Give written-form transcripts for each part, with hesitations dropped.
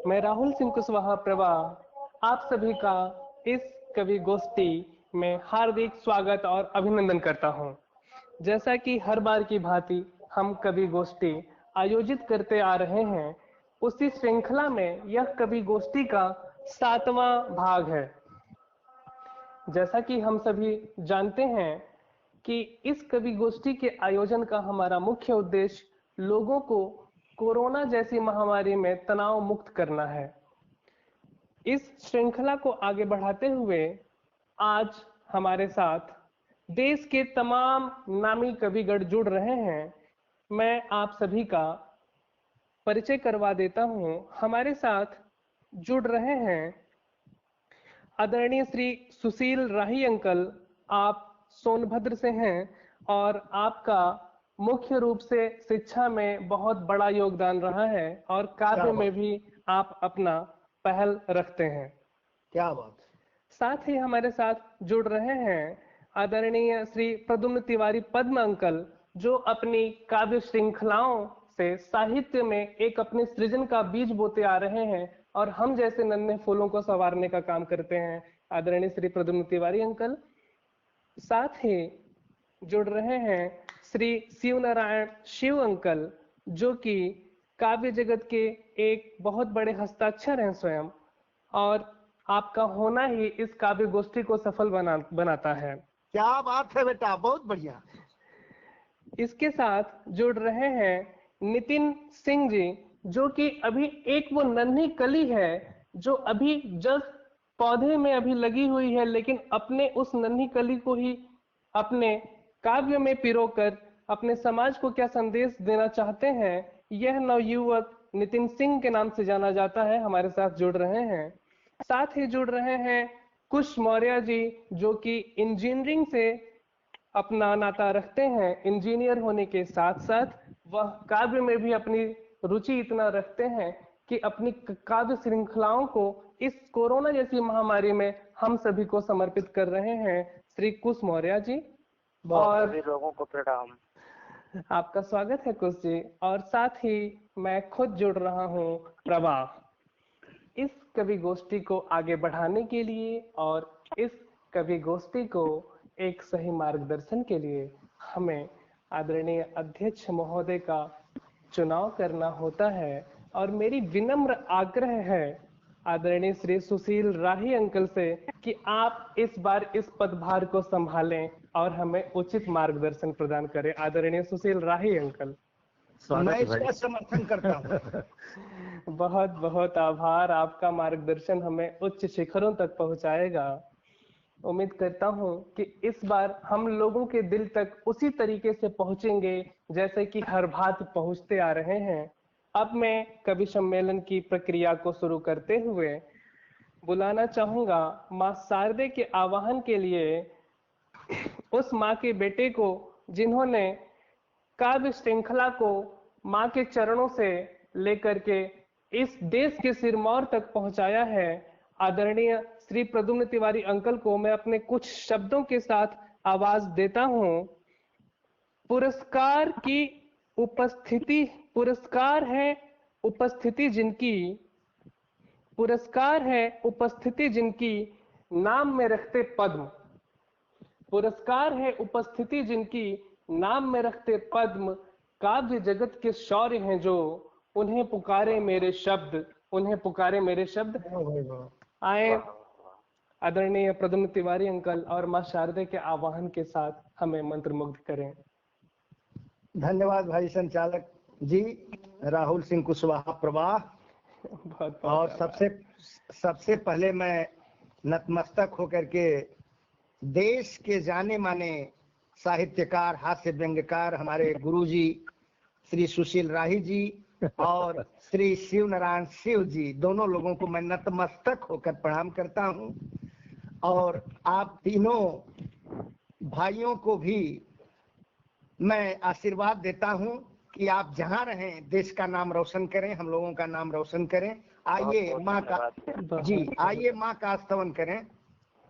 मैं राहुल सिंह कुशवाहा प्रवाह आप सभी का इस कवि गोष्ठी में हार्दिक स्वागत और अभिनंदन करता हूं। जैसा कि हर बार की भांति हम कवि गोष्ठी आयोजित करते आ रहे हैं, उसी श्रृंखला में यह कवि गोष्ठी का 7वां भाग है। जैसा कि हम सभी जानते हैं कि इस कवि गोष्ठी के आयोजन का हमारा मुख्य उद्देश्य लोगों को कोरोना जैसी महामारी में तनाव मुक्त करना है। इस श्रृंखला को आगे बढ़ाते हुए आज हमारे साथ देश के तमाम नामी कविगण जुड़ रहे हैं। मैं आप सभी का परिचय करवा देता हूं। हमारे साथ जुड़ रहे हैं आदरणीय श्री सुशील राही अंकल। आप सोनभद्र से हैं और आपका मुख्य रूप से शिक्षा में बहुत बड़ा योगदान रहा है और काव्य में भी आप अपना पहल रखते हैं। क्या बात। साथ ही हमारे साथ जुड़ रहे हैं आदरणीय श्री प्रद्युम्न तिवारी पद्म अंकल, जो अपनी काव्य श्रृंखलाओं से साहित्य में एक अपने सृजन का बीज बोते आ रहे हैं और हम जैसे नन्हे फूलों को संवारने का काम करते हैं। आदरणीय श्री प्रद्युम्न तिवारी अंकल। साथ ही जुड़ रहे हैं श्री शिव नारायण शिव अंकल, जो कि काव्य जगत के एक बहुत बड़े हस्ताक्षर हैं स्वयं, और आपका होना ही इस काव्य गोष्ठी को सफल बनाता है। क्या बात है बेटा, बहुत बढ़िया। इसके साथ जुड़ रहे हैं नितिन सिंह जी, जो कि अभी एक वो नन्ही कली है जो अभी जस्ट पौधे में अभी लगी हुई है, लेकिन अपने उस नन्ही कली को ही अपने काव्य में पिरोकर अपने समाज को क्या संदेश देना चाहते हैं, यह नवयुवक नितिन सिंह के नाम से जाना जाता है। हमारे साथ जुड़ रहे हैं। साथ ही जुड़ रहे हैं कुश मौर्य जी, जो कि इंजीनियरिंग से अपना नाता रखते हैं। इंजीनियर होने के साथ साथ वह काव्य में भी अपनी रुचि इतना रखते हैं कि अपनी काव्य श्रृंखलाओं को इस कोरोना जैसी महामारी में हम सभी को समर्पित कर रहे हैं। श्री कुश मौर्य जी और सभी लोगों को प्रणाम। आपका स्वागत है कुश जी। और साथ ही मैं खुद जुड़ रहा हूँ प्रवाह। इस कवि गोष्ठी को आगे बढ़ाने के लिए और इस कवि गोष्ठी को एक सही मार्गदर्शन के लिए हमें आदरणीय अध्यक्ष महोदय का चुनाव करना होता है, और मेरी विनम्र आग्रह है आदरणीय श्री सुशील राही अंकल से कि आप इस बार इस पदभार को संभालें और हमें उचित मार्गदर्शन प्रदान करें। आदरणीय सुशील राही अंकल। मैं इसका समर्थन करता हूँ। बहुत बहुत आभार। आपका मार्गदर्शन हमें उच्च शिखरों तक पहुंचाएगा। उम्मीद करता हूं कि इस बार हम लोगों के दिल तक उसी तरीके से पहुंचेंगे जैसे कि हर बात पहुंचते आ रहे हैं। अब मैं कवि सम्मेलन की प्रक्रिया को शुरू करते हुए बुलाना चाहूंगा मां शारदे के आवाहन के लिए उस मां के बेटे को जिन्होंने काव्य श्रृंखला को मां के चरणों से लेकर के इस देश के सिरमौर तक पहुंचाया है। आदरणीय श्री प्रद्युम्न तिवारी अंकल को मैं अपने कुछ शब्दों के साथ आवाज देता हूं। पुरस्कार की उपस्थिति, पुरस्कार है उपस्थिति जिनकी, पुरस्कार है उपस्थिति जिनकी नाम में रखते पद्म, पुरस्कार है उपस्थिति जिनकी नाम में रखते पद्म, काव्य जगत के शौर्य हैं जो उन्हें पुकारे मेरे शब्द, उन्हें पुकारे मेरे शब्द। आए आदरणीय प्रद्युम्न तिवारी अंकल और मां शारदे के आवाहन के साथ हमें मंत्रमुग्ध करें। धन्यवाद भाई संचालक जी, राहुल सिंह कुशवाहा प्रवाह। बहुत और सबसे पहले मैं नतमस्तक होकर के देश के जाने माने साहित्यकार, हास्य व्यंग्यकार हमारे गुरुजी श्री सुशील राही जी और श्री शिव नारायण शिव जी, दोनों लोगों को मैं नतमस्तक होकर प्रणाम करता हूं। और आप तीनों भाइयों को भी मैं आशीर्वाद देता हूं कि आप जहां रहें देश का नाम रोशन करें, हम लोगों का नाम रोशन करें। आइए माँ का जी, आइए माँ का स्तवन करें।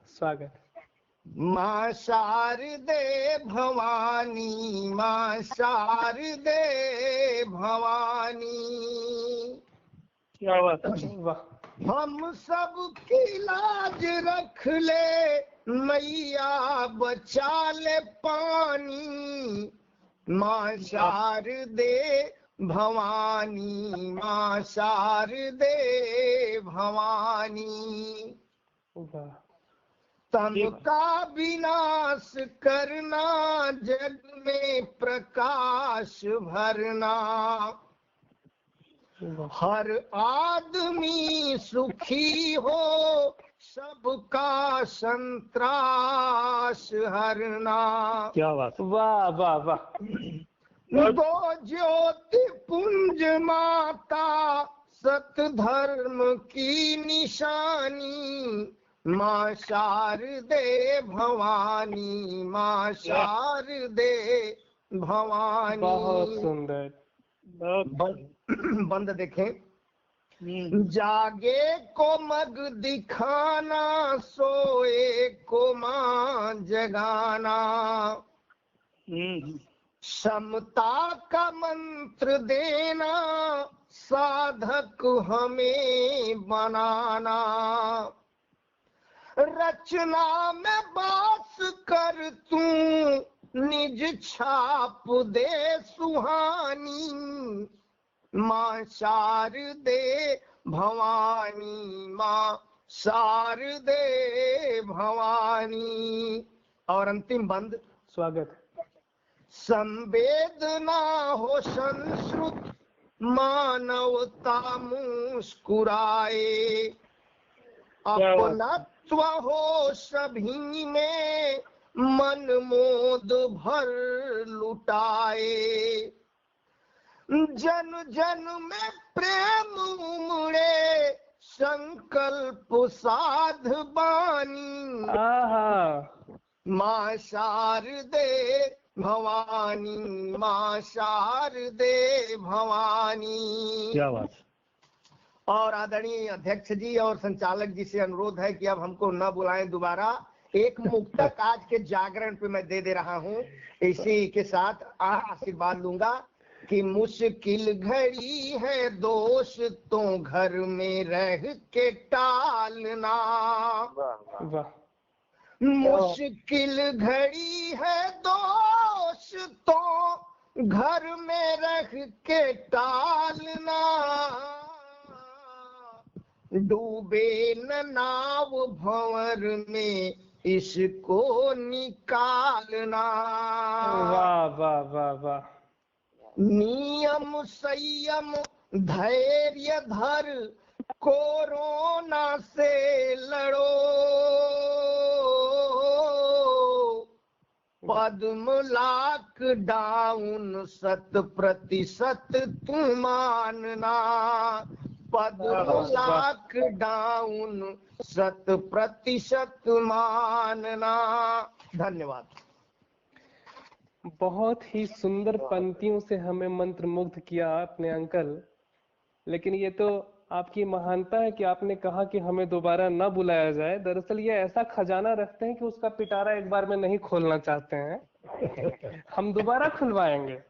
स्वागत। माँ शारदे भवानी, माँ शारदे भवानी, क्या बात है। वाह हम सब की लाज रख ले मैया बचा ले पानी, माँ शारदे भवानी, माँ शारदे भवानी। वाह तम का विनाश करना, जग में प्रकाश भरना, वाह हर आदमी सुखी हो, सबका संत्रास हरना। क्या बात है। वाह वाह वाह दो ज्योति पुंज माता, सत धर्म की निशानी, माँ शारदे भवानी, माँ शारदे भवानी। बहुत सुंदर। बंद देखें। हम्म, जागे को मग दिखाना, सोए को माँ जगाना, हम्म, समता का मंत्र देना, साधक हमें बनाना, रचना में बास कर तू, निज छाप दे सुहानी, माँ शारदे भवानी, माँ शारदे भवानी। और अंतिम बंद। स्वागत। संवेदना हो संस्कृत, मानवता मुस्कुराए, अपनत्व हो सभी में, मन मोद भर लुटाए, जन जन में प्रेम उमड़े, संकल्प साध बानी, आहा माँ शारदे भवानी, माँ शारदे भवानी। क्या बात है। और आदरणीय अध्यक्ष जी और संचालक जी से अनुरोध है कि अब हमको न बुलाएं दोबारा। एक मुक्तक आज के जागरण पे मैं दे रहा हूँ, इसी के साथ आशीर्वाद लूंगा कि मुश्किल घड़ी है दोष तो घर में रह के टालना, वाह मुश्किल घड़ी है दोष तो घर में रह के टालना, डूबे न नाव भंवर में इसको निकालना, वाह वाह वाह वाह नियम संयम धैर्य धर, कोरोना से लड़ो, पद्म लॉकडाउन 100% तू मानना, पद्म लॉकडाउन 100% मानना। धन्यवाद। बहुत ही सुंदर पंक्तियों से हमें मंत्रमुग्ध किया आपने अंकल। लेकिन ये तो आपकी महानता है कि आपने कहा कि हमें दोबारा न बुलाया जाए। दरअसल ये ऐसा खजाना रखते हैं कि उसका पिटारा एक बार में नहीं खोलना चाहते हैं। हम दोबारा खुलवाएंगे,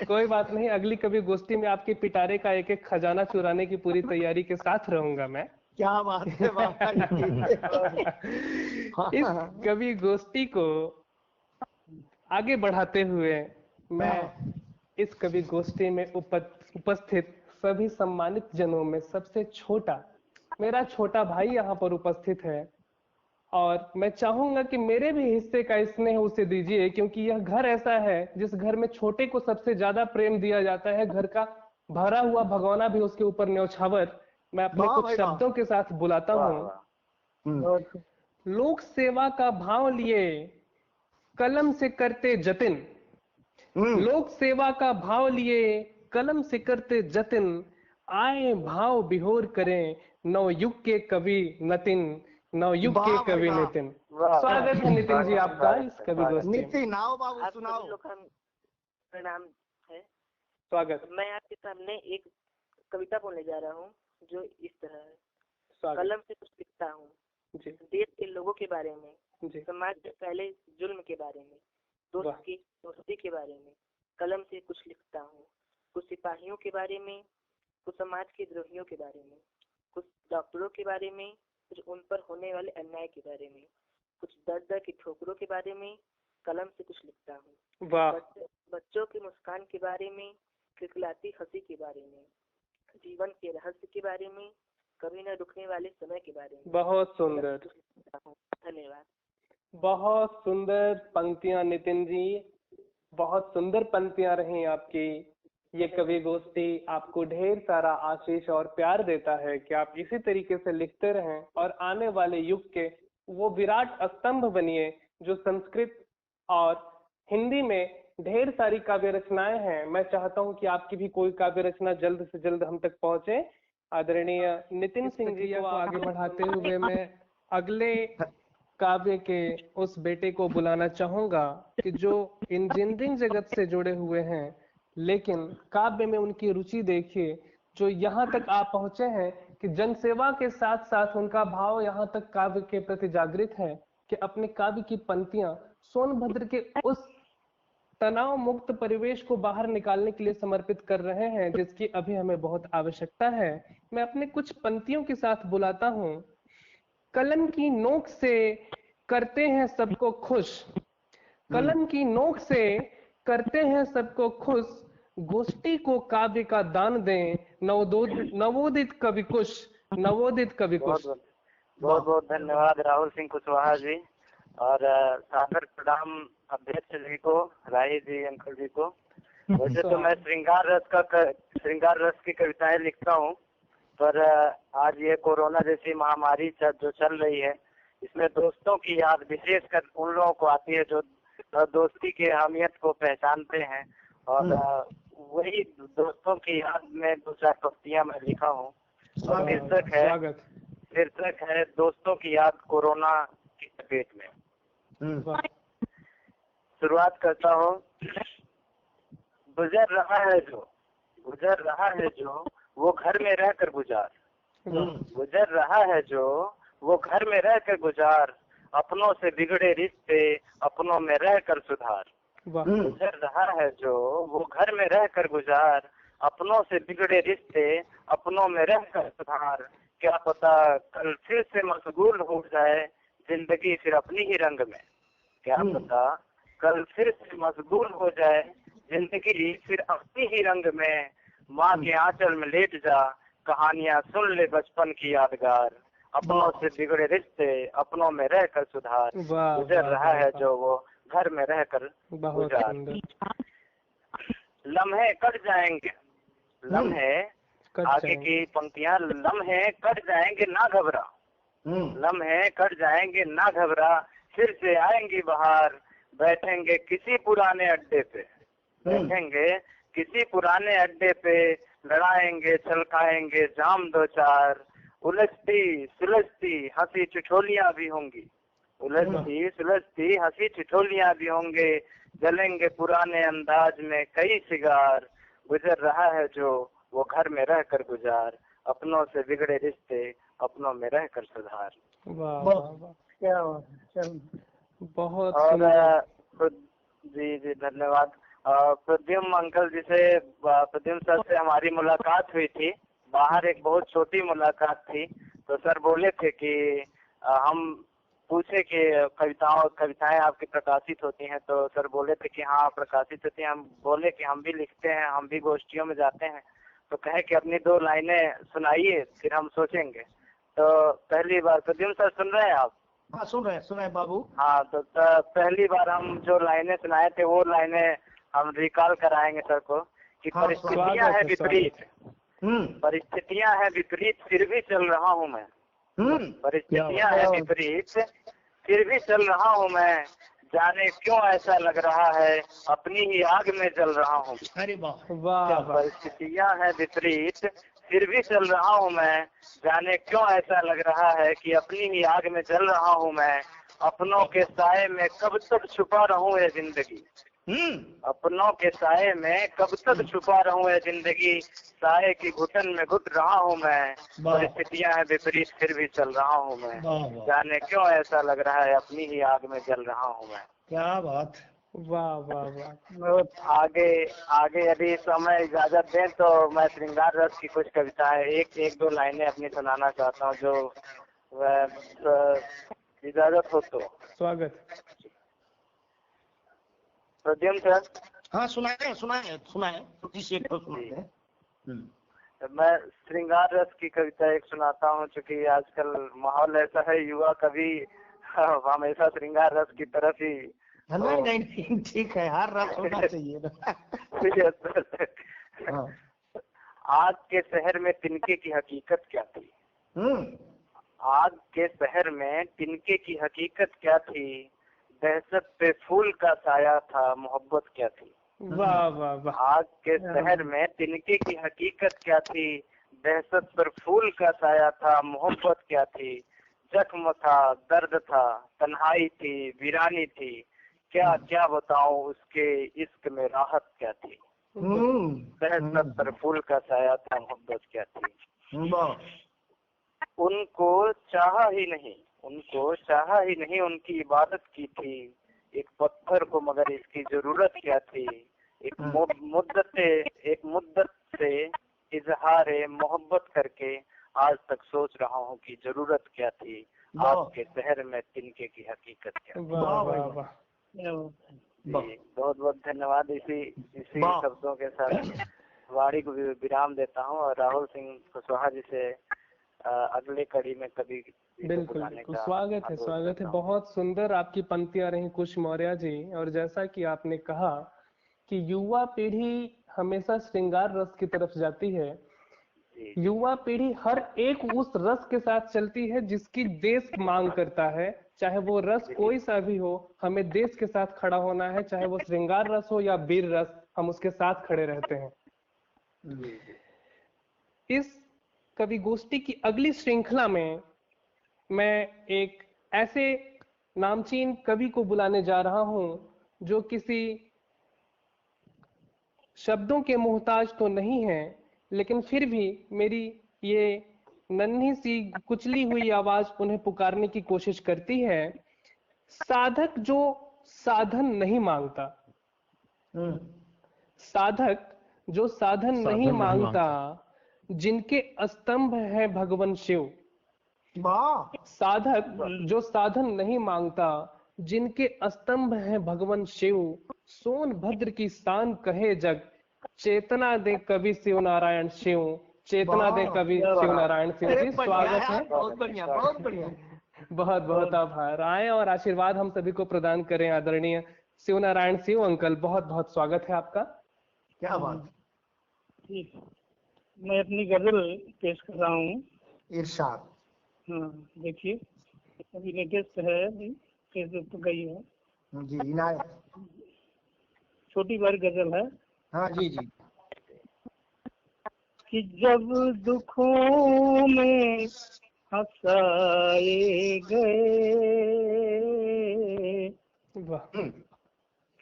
कोई बात नहीं। अगली कभी गोष्ठी में आपके पिटारे का एक एक खजाना चुराने की पूरी तैयारी के साथ रहूंगा मैं। क्या बात है बाबा जी। इस कवि गोष्ठी को आगे बढ़ाते हुए मैं इस कवि गोष्ठी में उपस्थित सभी सम्मानित जनों में सबसे छोटा, मेरा छोटा भाई यहाँ पर उपस्थित है, और मैं चाहूंगा कि मेरे भी हिस्से का स्नेह उसे दीजिए, क्योंकि यह घर ऐसा है जिस घर में छोटे को सबसे ज्यादा प्रेम दिया जाता है। घर का भरा हुआ भगोना भी उसके ऊपर न्यौछावर मैं अपने वाह कुछ भाई वाह। शब्दों के साथ बुलाता हूँ। लोक सेवा का भाव लिए कलम से करते जतिन, लोक सेवा का भाव लिए कलम से करते जतिन, आए भाव बिहोर करें नवयुग के कवि नितिन, नवयुग के वाह भाई कवि वाह। नितिन। स्वागत है नितिन जी आपका इस कवि गोष्ठी में। नितिन आओ बाबू आप सुनाओ। सभी लोग का प्रणाम है। स्वागत मैं आपके सामने एक कविता बोलने जा रहा हूँ जो इस तरह है। स्वागत कलम से कुछ लिखता हूँ, जी देश के लोगों के बारे में, जी समाज में फैले जुल्म के बारे में, वाह। दोस्त की दोस्ती के बारे में। कलम से कुछ लिखता हूँ, कुछ सिपाहियों के बारे में, कुछ समाज के द्रोहियों के बारे में, कुछ डॉक्टरों के बारे में, कुछ उन पर होने वाले अन्याय के बारे में, कुछ दर्द दर्द की ठोकरों के बारे में कलम से कुछ लिखता हूँ। वाह, बच्चों की मुस्कान के बारे में, खिलखिलाती हंसी के बारे में, जीवन के रहस्य के बारे में, कभी न रुकने वाले समय के बारे में। बहुत सुंदर, धन्यवाद। बहुत सुंदर पंक्तियां नितिन जी, बहुत सुंदर पंक्तियां रही आपकी। ये कवि गोष्ठी आपको ढेर सारा आशीष और प्यार देता है कि आप इसी तरीके से लिखते रहें और आने वाले युग के वो विराट स्तंभ बनिए जो संस्कृत और हिंदी में ढेर सारी काव्य रचनाएं हैं। मैं चाहता हूं कि आपकी भी कोई काव्य रचना जल्द से जल्द हम तक पहुंचे। आदरणीय नितिन सिंह जी को आगे बढ़ाते हुए मैं अगले काव्य के उस बेटे को बुलाना चाहूंगा कि जो इंजीनियरिंग जगत से जुड़े हुए हैं, लेकिन काव्य में उनकी रुचि देखिए, जो यहाँ तक आप पहुंचे हैं कि जनसेवा के साथ साथ उनका भाव यहाँ तक काव्य के प्रति जागृत है कि अपने काव्य की पंक्तियां सोनभद्र के उस तनाव मुक्त परिवेश को बाहर निकालने के लिए समर्पित कर रहे हैं जिसकी अभी हमें बहुत आवश्यकता है। मैं अपने कुछ पंक्तियों के साथ बुलाता हूँ। कलम की नोक से करते हैं सबको खुश, कलम की नोक से करते हैं सबको खुश, गोष्ठी को काव्य का दान दें, नवोदित कवि कुश, नवोदित कवि कुश। बहुत बहुत धन्यवाद राहुल सिंह कुशवाहा जी, और सादर प्रणाम अध्यक्ष जी को, राही जी, अंकल जी को। वैसे तो मैं श्रृंगार रस की कविताएं लिखता हूँ, पर आज ये कोरोना जैसी महामारी जो चल रही है, इसमें दोस्तों की याद विशेषकर उन लोगों को आती है जो दोस्ती की अहमियत को पहचानते हैं, और वही दोस्तों की याद में 2-4 पंक्तियां मैं लिखा हूँ। और शीर्षक है दोस्तों की याद कोरोना की चपेट में। शुरुआत करता हूँ। गुजर रहा है जो वो घर में रहकर गुजार, गुजर रहा है जो वो घर में रहकर गुजार, अपनों से बिगड़े रिश्ते अपनों में रहकर सुधार। गुजर रहा है जो वो घर में रहकर गुजार, अपनों से बिगड़े रिश्ते अपनों में रहकर सुधार। क्या पता कल फिर से मशगूल हो जाए जिंदगी फिर अपनी ही रंग में, क्या पता कल फिर से मशगूल हो जाए जिंदगी फिर अपनी ही रंग में। माँ के आंचल में लेट जा, कहानियां सुन ले बचपन की यादगार, अपनों से बिगड़े रिश्ते अपनों में रहकर सुधार। गुजर रहा है जो वो घर में रहकर गुजार। लम्हे कट जाएंगे, लम्हे आगे की पंक्तियां, लम्हे कट जाएंगे ना घबरा, लम्हे कट जाएंगे ना घबरा, फिर से आएंगी बहार। बैठेंगे किसी पुराने अड्डे पे, बैठेंगे किसी पुराने अड्डे पे, लड़ाएंगे छलकाएंगे जाम 2-4। उलझती सुलझती हंसी ठिठोलियां भी होंगी, उलझती सुलझती हंसी ठिठोलियां भी होंगे, जलेंगे पुराने अंदाज में कई सिगार। गुजर रहा है जो वो घर में रहकर गुजार, अपनों से बिगड़े रिश्ते अपनों में रहकर सुधार। क्या बहुत और जी धन्यवाद। प्रद्युम्न अंकल जी से, प्रद्युम्न सर से हमारी मुलाकात हुई थी बाहर, एक बहुत छोटी मुलाकात थी। तो सर बोले थे कि हम पूछे कि कविताएं आपकी प्रकाशित होती हैं, तो सर बोले थे कि हाँ प्रकाशित होती हैं। हम बोले कि हम भी लिखते हैं, हम भी गोष्ठियों में जाते हैं। तो कहे कि अपनी 2 लाइनें सुनाइए फिर हम सोचेंगे। तो पहली बार प्रद्युम्न सर सुन रहे हैं आप? हाँ सुन रहे बाबू। हाँ, तो पहली बार हम जो लाइनें सुनाए थे वो लाइनें हम रिकॉल कराएंगे सर को कि परिस्थितियां हैं विपरीत, परिस्थितियां हैं विपरीत फिर भी चल रहा हूँ मैं, परिस्थितियां हैं विपरीत फिर भी चल रहा हूँ मैं, जाने क्यों ऐसा लग रहा है अपनी ही आग में जल रहा हूँ। अरे वाह, परिस्थितियां हैं विपरीत फिर भी चल रहा हूँ मैं, जाने क्यों ऐसा लग रहा है कि अपनी ही आग में जल रहा हूँ मैं। अपनों के साए में कब तक छुपा रहूं ये जिंदगी, अपनों के साए में कब तक छुपा रहूं ये जिंदगी, साए की घुटन में घुट रहा हूँ मैं। परिस्थितियां हैं विपरीत फिर भी चल रहा हूँ मैं, जाने क्यों ऐसा लग रहा है अपनी ही आग में जल रहा हूँ मैं। क्या बात, वाह वाह वाह। बहुत आगे आगे यदि समय इजाजत दें तो मैं श्रृंगार रस की कुछ कविताएं एक दो लाइनें अपनी सुनाना चाहता हूँ, जो इजाजत हो तो। स्वागत। प्रद्युम्न सर। हाँ सुनाए सुनाए सुनाए, जिसे को सुनाते हैं। मैं श्रृंगार रस की कविता एक सुनाता हूँ, क्योंकि आजकल माहौल ऐसा है, युवा कभी हमेशा श्रृंगार रस की तरफ ही। नहीं नहीं ठीक है, हर रस होना चाहिए ना। हाँ। आग के शहर में तिनके की हकीकत क्या थी? आग के शहर में तिनके की हकीकत क्या थी? दहशत पे फूल का साया था, मोहब्बत क्या थी? वाह वाह वाह। आग के शहर में तिनके की हकीकत क्या थी? दहशत पर फूल का साया था, मोहब्बत क्या थी? जख्म था, दर्द था, तन्हाई थी, वीरानी थी, क्या क्या बताऊं उसके इश्क में राहत क्या थी? दहशत पर फूल का साया था, मोहब्बत क्या थी? उनको चाहा ही नहीं, उनकी इबादत की थी। एक पत्थर को मगर इसकी जरूरत क्या थी? एक मुद्दत से इजहार मोहब्बत करके आज तक सोच रहा हूँ कि जरूरत क्या थी? आपके शहर में तिनके की हकीकत क्या थी? वाह वाह वाह। बहुत बहुत धन्यवाद। इसी शब्दों के साथ वाणी को विराम देता हूँ और राहुल सिंह कुशवाहा जी से अगले कड़ी में कभी बिल्कुल बिल्कुल स्वागत है। बहुत सुंदर आपकी पंक्तियां रही कुश मौर्य जी। और जैसा कि आपने कहा कि युवा पीढ़ी हमेशा श्रृंगार रस की तरफ जाती है, युवा पीढ़ी हर एक उस रस के साथ चलती है जिसकी देश मांग करता है, चाहे वो रस कोई सा भी हो। हमें देश के साथ खड़ा होना है, चाहे वो श्रृंगार रस हो या वीर रस, हम उसके साथ खड़े रहते हैं। इस कवि गोष्ठी की अगली श्रृंखला में मैं एक ऐसे नामचीन कवि को बुलाने जा रहा हूं जो किसी शब्दों के मोहताज तो नहीं है, लेकिन फिर भी मेरी ये नन्ही सी कुचली हुई आवाज उन्हें पुकारने की कोशिश करती है। साधक जो साधन नहीं मांगता, साधक जो साधन नहीं मांगता, जिनके स्तंभ है भगवान शिव। साधक जो साधन नहीं मांगता, जिनके स्तंभ है भगवान शिव। सोनभद्र की शान कहे जग, चेतना दे कवि शिव नारायण शिव। चेतना दे कवि शिव नारायण शिव जी। स्वागत है। बहुत बढ़िया बहुत बढ़िया। बहुत बहुत आभार। आए और आशीर्वाद हम सभी को प्रदान करें। आदरणीय शिव नारायण शिव अंकल, बहुत बहुत स्वागत है आपका। क्या बात। ठीक, मैं अपनी गजल पेश कर रहा हूँ। इरशाद। हाँ देखिए, अभी लेटेस्ट है, फेसबुक पर गई है जी। इनायत। छोटी बारी गजल है। हाँ जी जी। कि जब दुखों में हंसाए गए,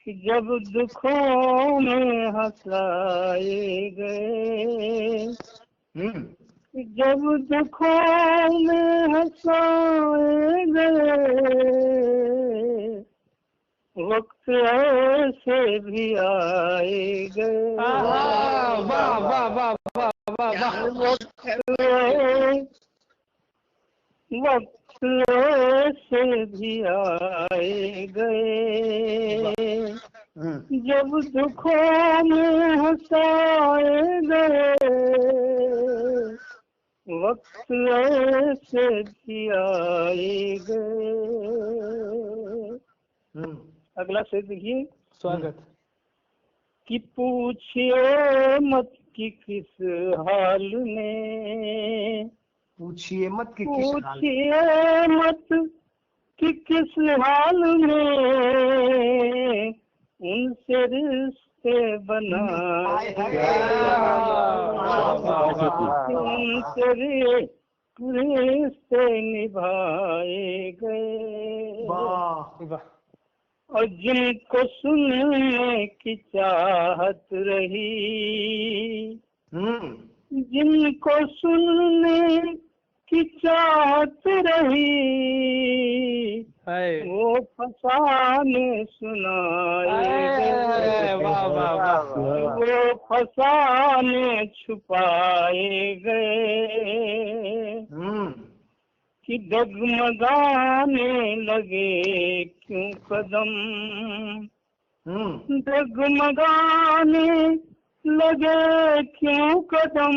कि जब दुखों में हंसाए गए, जब दुखों में हंसाए गए, वक्त ऐसे भी आए गए। वाह वाह वाह वाह वाह। वक्त ऐसे भी आए गए, जब दुखों में हंसाए गए, वक्त ऐसे भी आए गए। अगला शेर देखिए। स्वागत। कि पूछिए मत कि किस हाल में, पूछिए मत कि पूछिए मत कि किस हाल में उनसे रिश्ते बनाए गए, उनसे रिश्ते निभाए गए। वाह। और जिनको सुनने की चाहत रही, जिनको सुनने की चाहत रही, हाय वो फसाने सुनाए गए, वाह वाह वाह वो फसाने छुपाए गए, कि डगमगाने लगे क्यों कदम, डगमगाने लगे क्यों कदम,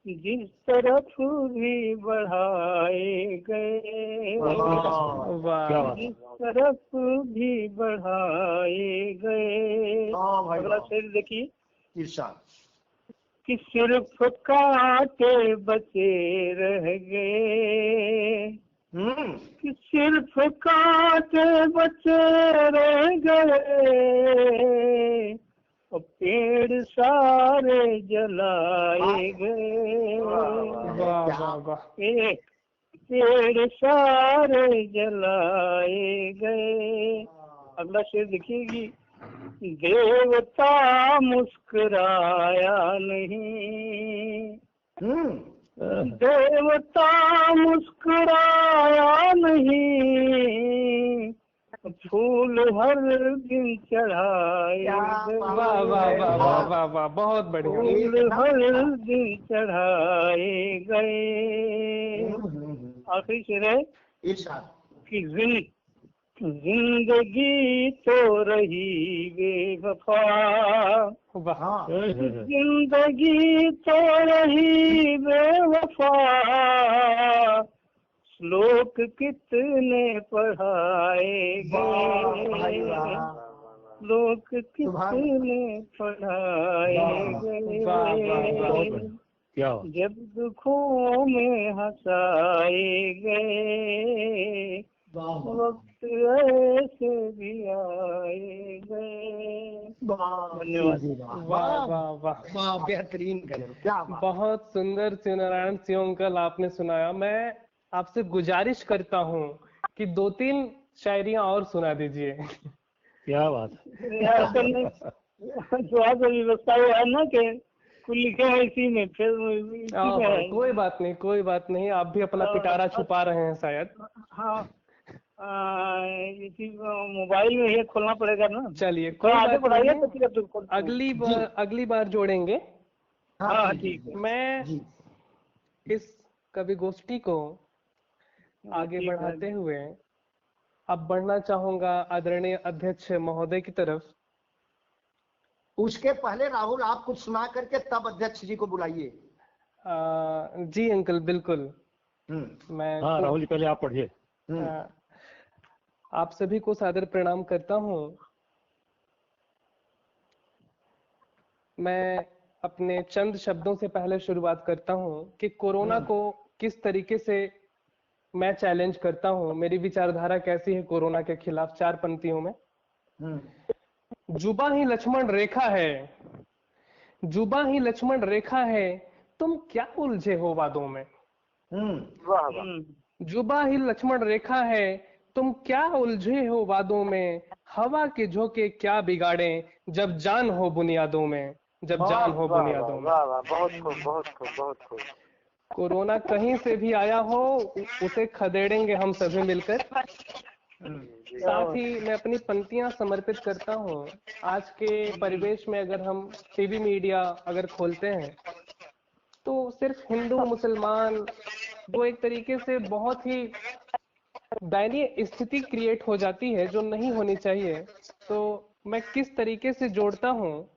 जिस तरफ भी बढ़ाए गए, वाह जिस तरफ भी बढ़ाए गए। अगला शेर देखिए, इरशाद। कि सिर्फ कांटे बचे रह गए, कि सिर्फ कांटे बचे रह गए, और पेड़ सारे जलाए गए, वाह वाह वाह पेड़ सारे जलाए गए। अगला शेर देखिएगी, देवता मुस्कुराया नहीं, देवता मुस्कुराया नहीं, फूल हर दिन चढ़ाए गए, वाह वाह वाह वाह वाह वाह बहुत बढ़िया। फूल हर दिन चढ़ाए गए। आखिरी शेर है इरशाद। कि जिंदगी तो रही बेवफा, वाह जिंदगी तो रही बेवफा, श्लोक कितने पढ़ाए गए, श्लोक कितने पढ़ाए गए, जब दुखों में हंसाए गए, वक्त ऐसे भी आए गए। धन्यवाद। वाह वाह वाह वाह, बेहतरीन करें, क्या बात। बहुत सुंदर शिवनारायण सिंह अंकल आपने सुनाया। मैं आपसे गुजारिश करता हूँ कि 2-3 शायरियाँ और सुना दीजिए। क्या बात जो आज व्यवस्था है ना कि कुछ लिखे हैं इसी में, फिर इसी में है। कोई बात नहीं, कोई बात नहीं, आप भी अपना पिटारा छुपा रहे हैं शायद। हाँ, इसी मोबाइल में ये खोलना पड़ेगा ना। चलिए कोई आगे बात बढ़ाइए नहीं, तो फिर तुमको अगली बार जोड़ेंगे। हाँ ठीक है। मैं इस कवि गोष्ठी को आगे ठीक है। बढ़ाते हुए अब बढ़ना चाहूंगा आदरणीय अध्यक्ष महोदय की तरफ। उसके पहले राहुल आप कुछ सुना करके तब अध्यक्ष जी को बुलाइए। जी अंकल बिल्कुल। मैं हाँ राहुल जी पहले आप पढ़िए। आप सभी को सादर प्रणाम करता हूँ। मैं अपने चंद शब्दों से पहले शुरुआत करता हूँ कि कोरोना को किस तरीके से मैं चैलेंज करता हूँ, मेरी विचारधारा कैसी है कोरोना के खिलाफ 4 पंक्तियों में। जुबा ही लक्ष्मण रेखा है, जुबा ही लक्ष्मण रेखा है, तुम क्या उलझे हो वादों में। जुबा ही लक्ष्मण रेखा है, तुम क्या उलझे हो वादों में, हवा के झोंके क्या बिगाड़े जब जान हो बुनियादों में, जब जान हो बुनियादों में। बहुत खूब, बहुत खूब, बहुत खूब। कोरोना कहीं से भी आया हो उसे खदेड़ेंगे हम सभी मिलकर। साथ ही मैं अपनी पंक्तियां समर्पित करता हूँ। आज के परिवेश में अगर हम टीवी मीडिया अगर खोलते हैं तो सिर्फ हिंदू मुसलमान, वो एक तरीके से बहुत ही दयनीय स्थिति क्रिएट हो जाती है जो नहीं होनी चाहिए। तो मैं किस तरीके से जोड़ता हूँ,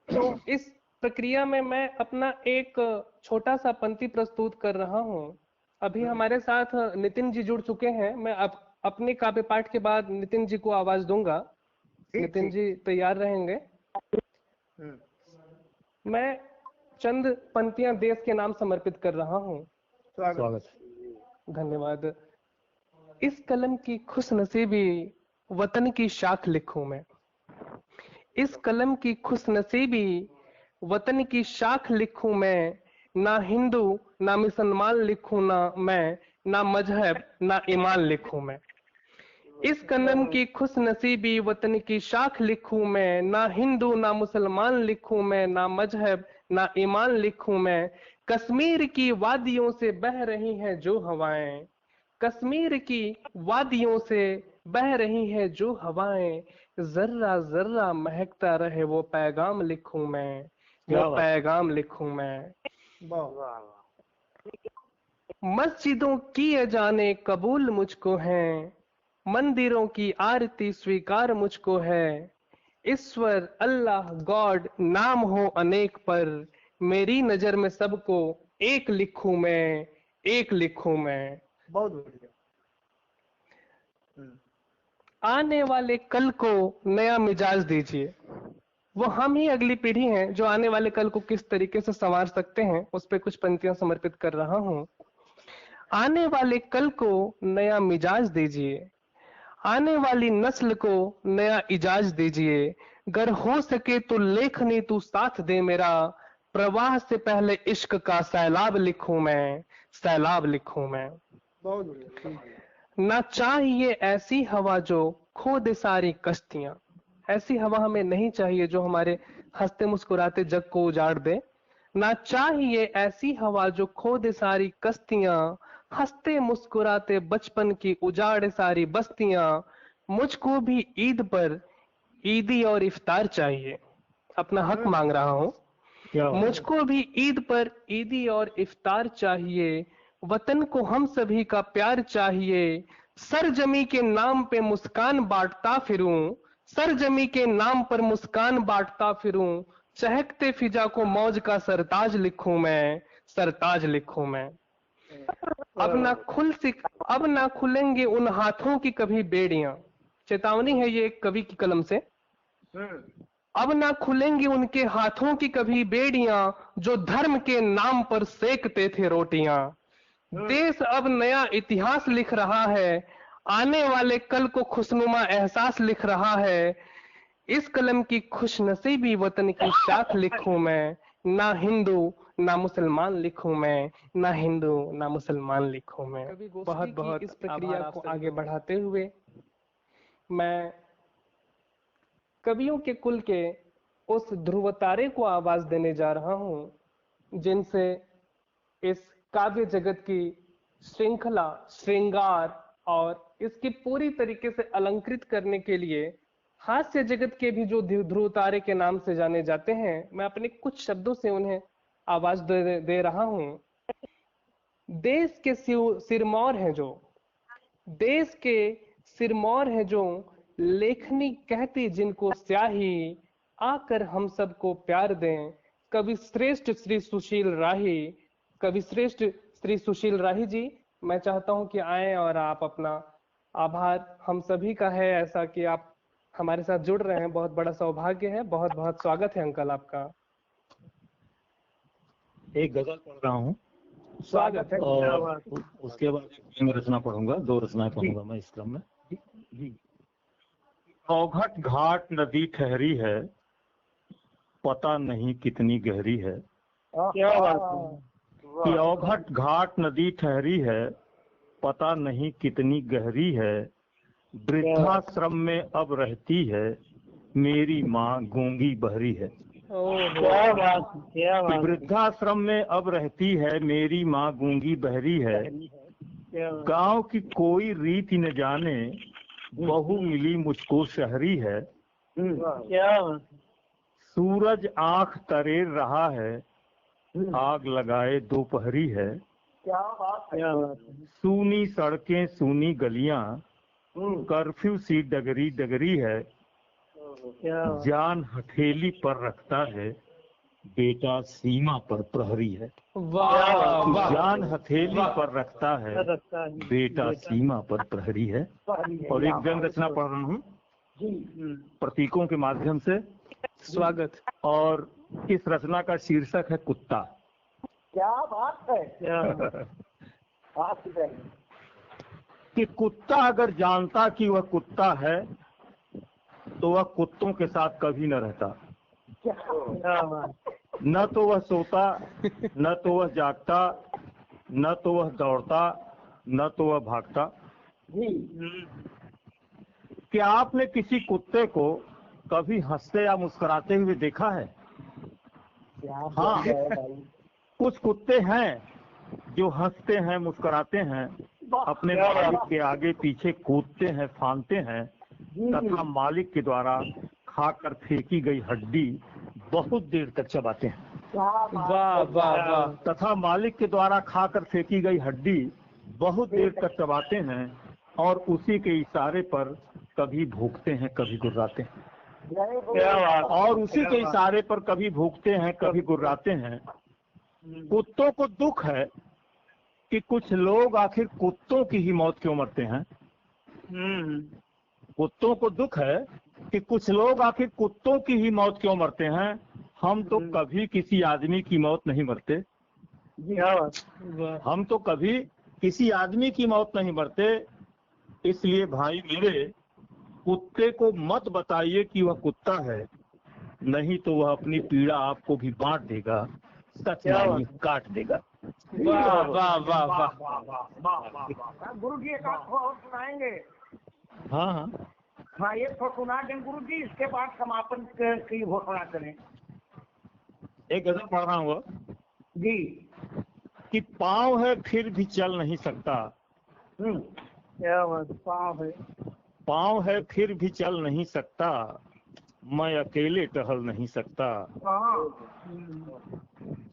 तो इस प्रक्रिया में मैं अपना एक छोटा सा पंक्ति प्रस्तुत कर रहा हूँ। अभी हमारे साथ नितिन जी जुड़ चुके हैं। मैं अपने काव्य पाठ के बाद नितिन जी को आवाज दूंगा। नितिन जी तैयार रहेंगे। मैं चंद पंक्तियां देश के नाम समर्पित कर रहा हूँ। स्वागत। धन्यवाद। इस कलम की खुश नसीबी वतन की शाख लिखूं मैं, इस कलम की खुश नसीबी वतन की शाख लिखूं मैं, ना हिंदू ना मुसलमान लिखूं ना मैं, ना मजहब ना ईमान लिखूं मैं। इस कलम की खुश नसीबी वतन की शाख लिखूं मैं, ना हिंदू ना मुसलमान लिखूं मैं, ना मजहब ना ईमान लिखूं मैं। कश्मीर की वादियों से बह रही हैं जो हवाएं, कश्मीर की वादियों से बह रही हैं जो हवाएं, जर्रा जर्रा महकता रहे वो पैगाम लिखूं मैं, वो पैगाम लिखूं मैं। मस्जिदों की अजाने कबूल मुझको हैं, मंदिरों की आरती स्वीकार मुझको है। ईश्वर अल्लाह गॉड नाम हो अनेक पर, मेरी नजर में सबको एक लिखूं मैं, एक लिखूं मैं। बहुत बढ़िया। आने वाले कल को नया मिजाज दीजिए। वो हम ही अगली पीढ़ी हैं जो आने वाले कल को किस तरीके से संवार सकते हैं, उस पर कुछ पंक्तियां समर्पित कर रहा हूं। आने वाले कल को नया मिजाज दीजिए, आने वाली नस्ल को नया इजाज दीजिए। गर हो सके तो लेखनी तू साथ दे मेरा, प्रवाह से पहले इश्क का सैलाब लिखूं मैं, सैलाब लिखूं मैं। बहुत बढ़िया। ना चाहिए ऐसी हवा जो खो दे सारी कश्तियां, ऐसी हवा हमें नहीं चाहिए जो हमारे हंसते मुस्कुराते जग को उजाड़ दे। ना चाहिए ऐसी हवा जो खो दे सारी कश्तियां, हंसते मुस्कुराते बचपन की उजाड़ सारी बस्तियां। मुझको भी ईद पर ईदी और इफ्तार चाहिए, अपना हक मांग रहा हूं। मुझको भी ईद पर ईदी और इफ्तार चाहिए, वतन को हम सभी का प्यार चाहिए। सरजमी के नाम पे मुस्कान बांटता फिरूं, सरजमी के नाम पर मुस्कान बांटता फिरूं। चहकते फिजा को मौज का सरताज लिखूं मैं, सरताज लिखूं मैं। अब ना खुलेंगे उन हाथों की कभी बेड़ियां, चेतावनी है ये कवि की कलम से। अब ना खुलेंगी उनके हाथों की कभी बेड़ियां, जो धर्म के नाम पर सेकते थे रोटियां। देश अब नया इतिहास लिख रहा है, आने वाले कल को खुशनुमा एहसास लिख रहा है। इस कलम की खुशनसीबी वतन की शाख लिखूं मैं, ना हिंदू ना मुसलमान लिखूं मैं, ना हिंदू ना मुसलमान लिखूं मैं। बहुत बहुत इस प्रक्रिया को आगे बढ़ाते हुए मैं कवियों के कुल के उस ध्रुव तारे को आवाज देने जा रहा हूं, जिनसे इस काव्य जगत की श्रृंखला, श्रृंगार और इसकी पूरी तरीके से अलंकृत करने के लिए हास्य जगत के भी जो ध्रुव तारे के नाम से जाने जाते हैं, मैं अपने कुछ शब्दों से उन्हें आवाज दे रहा हूं। देश के सिरमौर हैं जो, देश के सिरमौर हैं जो, लेखनी कहती जिनको स्याही, आकर हम सबको प्यार दें। कवि श्रेष्ठ श्री सुशील राही, कवि श्रेष्ठ श्री सुशील राही जी, मैं चाहता हूं कि आए और आप अपना आभार हम सभी का है ऐसा कि आप हमारे साथ जुड़ रहे हैं, बहुत बड़ा सौभाग्य है। बहुत बहुत स्वागत है अंकल आपका। एक गजल पढ़ रहा हूँ स्वागत है। और उसके बाद एक रचना पढ़ूंगा, 2 रचनाएं पढ़ूंगा मैं इस क्रम में। अवघट घाट नदी ठहरी है, पता नहीं कितनी गहरी है। क्या बात है। कि अवघट घाट नदी ठहरी है, पता नहीं कितनी गहरी है। वृद्धाश्रम में अब रहती है, मेरी माँ गूंगी बहरी है। क्या बात, क्या बात। वृद्धाश्रम में अब रहती है, मेरी माँ गूंगी बहरी है। गांव की कोई रीति न जाने, बहू मिली मुझको शहरी है। क्या बात। सूरज आंख तरेर रहा है, आग लगाए दोपहरी है। क्या बात है। क्या बात। सूनी सड़कें सूनी गलियां, कर्फ्यू सी डगरी डगरी है। जान हथेली पर रखता है, बेटा सीमा पर प्रहरी है। वाह, जान हथेली पर रखता है, बेटा सीमा पर प्रहरी है। और एक व्यंग रचना पढ़ रहा हूँ प्रतीकों के माध्यम से। स्वागत। और इस रचना का शीर्षक है कुत्ता। क्या बात है। कि कुत्ता अगर जानता कि वह कुत्ता है, तो वह कुत्तों के साथ कभी न रहता। न तो वह सोता, न तो वह जागता, न तो वह दौड़ता, न तो वह भागता। क्या आपने किसी कुत्ते को कभी हंसते या मुस्कुराते हुए देखा है? हाँ, कुछ कुत्ते हैं जो हंसते हैं, मुस्कुराते हैं, अपने मालिक के आगे पीछे कूदते हैं, फांदते हैं, तथा मालिक के द्वारा खाकर फेंकी गई हड्डी बहुत देर तक चबाते हैं। वाह वाह वाह। तथा मालिक के द्वारा खाकर फेंकी गई हड्डी बहुत देर तक चबाते हैं और उसी के इशारे पर कभी भूखते हैं, कभी गुर्राते हैं। और उसी के इशारे पर कभी भूखते हैं, कभी गुर्राते हैं। कुत्तों को दुख है कि कुछ लोग आखिर कुत्तों की ही मौत क्यों मरते हैं। कुत्तों को दुख है कि कुछ लोग आखिर कुत्तों की ही मौत क्यों मरते हैं। हम तो कभी किसी आदमी की मौत नहीं मरते। हम तो कभी किसी आदमी की मौत नहीं मरते। इसलिए भाई मेरे, कुत्ते को मत बताइए कि वह कुत्ता है, नहीं तो वह अपनी पीड़ा आपको भी बांट देगा, सच नहीं काट देगा। वाह वाह वाह वाह। गुरु जी एक आध और सुनाएंगे? हाँ हाँ, हाँ, एक तो सुना दें गुरु जी, इसके बाद समापन की घोषणा करें। एक गजल पढ़ रहा हूँ जी। कि पाँव है फिर भी चल नहीं सकता। क्या बात, पाँव है। पाँव है फिर भी चल नहीं सकता, मैं अकेले टहल नहीं सकता।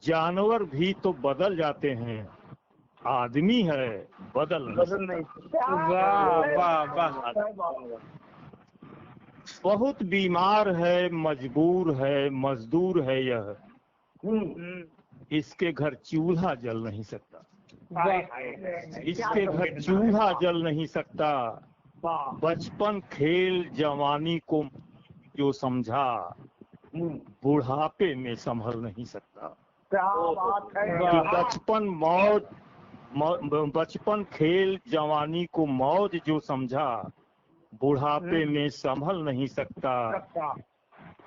जानवर भी तो बदल जाते हैं, आदमी है बदल नहीं सकता। वाह वाह वाह। बहुत बीमार है, मजबूर है, मजदूर है यह, इसके घर चूल्हा जल नहीं सकता। इसके घर चूल्हा जल नहीं सकता। बचपन खेल जवानी को जो समझा, बुढ़ापे में संभल नहीं सकता। बचपन खेल जवानी को मौज जो समझा, बुढ़ापे में संभल नहीं सकता।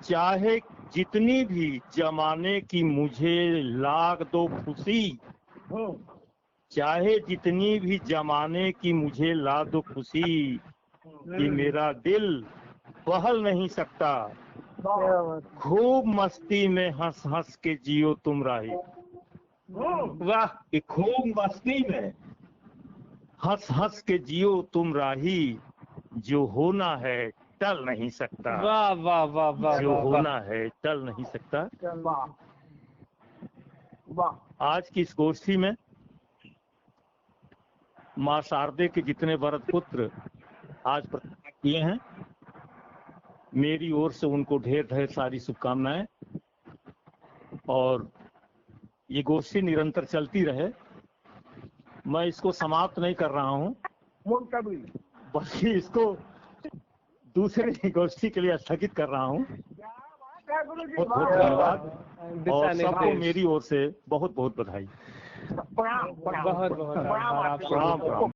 चाहे जितनी भी जमाने की मुझे लाग दो खुशी, चाहे जितनी भी जमाने की मुझे ला दो खुशी, कि मेरा दिल बहल नहीं सकता। खूब मस्ती में हंस हंस के जियो तुम राही। वाह, कि खूब मस्ती में हंस हंस के जियो तुम राही, जो होना है टल नहीं सकता। वाह वाह वाह वाह। जो होना है टल नहीं सकता। आज की इस गोष्ठी में माँ शारदे के जितने वरद पुत्र आज प्रतिज्ञा किए हैं, मेरी ओर से उनको ढेर ढेर सारी शुभकामनाएं। और ये गोष्ठी निरंतर चलती रहे। मैं इसको समाप्त नहीं कर रहा हूँ, बल्कि इसको दूसरी गोष्ठी के लिए स्थगित कर रहा हूँ। बहुत बहुत धन्यवाद और सबको मेरी ओर से बहुत बहुत बधाई। बहुत बहुत आभार आपका। प्रणाम प्रणाम।